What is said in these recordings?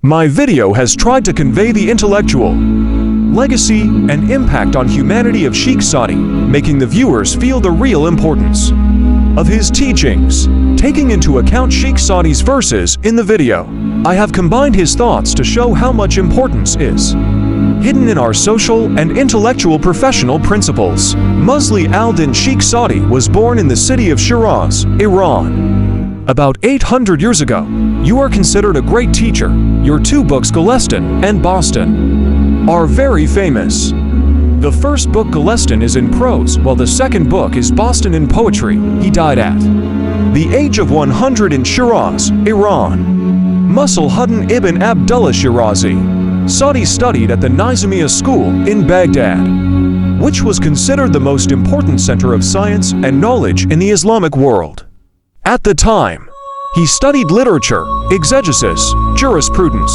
My video has tried to convey the intellectual legacy and impact on humanity of Sheikh Sadi, making the viewers feel the real importance of his teachings. Taking into account Sheikh Sadi's verses in the video, I have combined his thoughts to show how much importance is hidden in our social and intellectual professional principles. Musli al-Din Sheikh Sadi was born in the city of Shiraz, Iran, about 800 years ago. You are considered a great teacher. Your two books, Gulistan and Bustan, are very famous. The first book, Gulistan, is in prose, while the second book is Bustan in poetry. He died at the age of 100 in Shiraz, Iran. Musl-Huddin ibn Abdullah Shirazi. Sadi studied at the Nizamiya school in Baghdad, which was considered the most important center of science and knowledge in the Islamic world. At the time, he studied literature, exegesis, jurisprudence,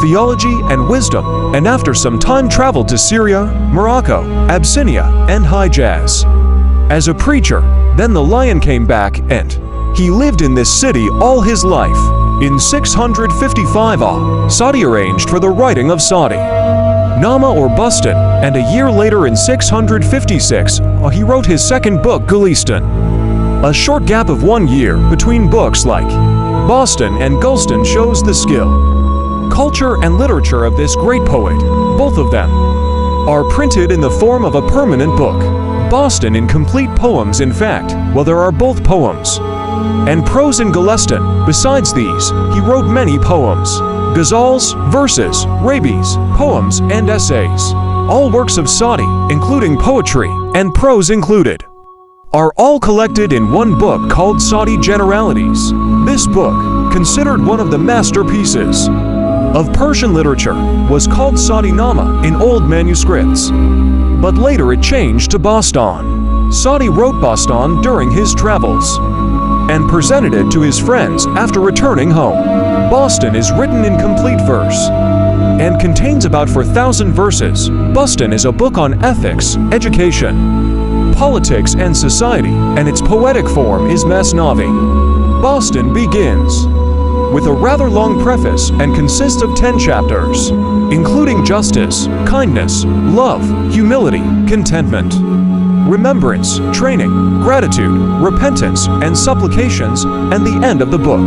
theology, and wisdom, and after some time traveled to Syria, Morocco, Abyssinia, and Hijaz. As a preacher, then the lion came back and he lived in this city all his life. In 655 AH, Sadi arranged for the writing of Sadi Nama or Bustan, and a year later in 656, he wrote his second book, Gulistan. A short gap of 1 year between books like Bustan and Gulistan shows the skill, culture, and literature of this great poet. Both of them are printed in the form of a permanent book. Bustan in complete poems, in fact, well, there are both poems and prose in Gulistan. Besides these, he wrote many poems, ghazals, verses, rabies, poems, and essays. All works of Sadi, including poetry and prose included, are all collected in one book called Sadi Generalities. This book, considered one of the masterpieces of Persian literature, was called Sadi Nama in old manuscripts, but later it changed to Bustan. Sadi wrote Bustan during his travels and presented it to his friends after returning home. Bustan is written in complete verse and contains about 4,000 verses. Bustan is a book on ethics, education, politics, and society, and its poetic form is Masnavi. Bustan begins with a rather long preface and consists of 10 chapters, including justice, kindness, love, humility, contentment, remembrance, training, gratitude, repentance, and supplications, and the end of the book.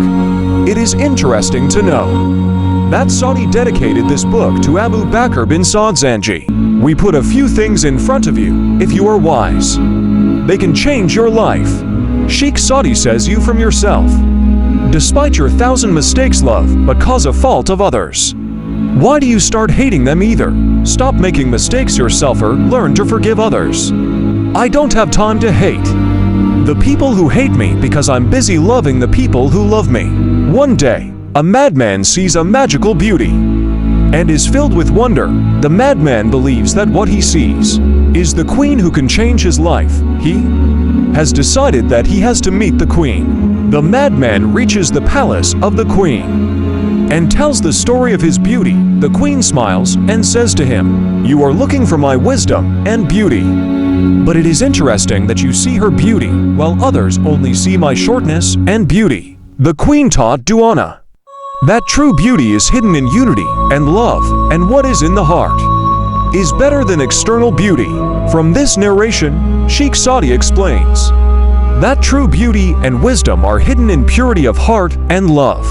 It is interesting to know that Sadi dedicated this book to Abu Bakr bin Saud Zanji. We put a few things in front of you. If you are wise, they can change your life. Sheikh Sadi says you from yourself. Despite your 1,000 mistakes, love, but cause a fault of others. Why do you start hating them either? Stop making mistakes yourself or learn to forgive others. I don't have time to hate the people who hate me because I'm busy loving the people who love me. One day, a madman sees a magical beauty and is filled with wonder. The madman believes that what he sees is the queen who can change his life. He has decided that he has to meet the queen. The madman reaches the palace of the queen and tells the story of his beauty. The queen smiles and says to him, "You are looking for my wisdom and beauty. But it is interesting that you see her beauty, while others only see my shortness and beauty." The queen taught Dewan that true beauty is hidden in unity and love, and what is in the heart is better than external beauty. From this narration, Sheikh Sadi explains that true beauty and wisdom are hidden in purity of heart and love,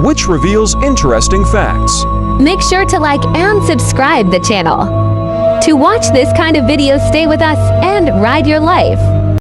which reveals interesting facts. Make sure to like and subscribe the channel. To watch this kind of videos, stay with us and ride your life.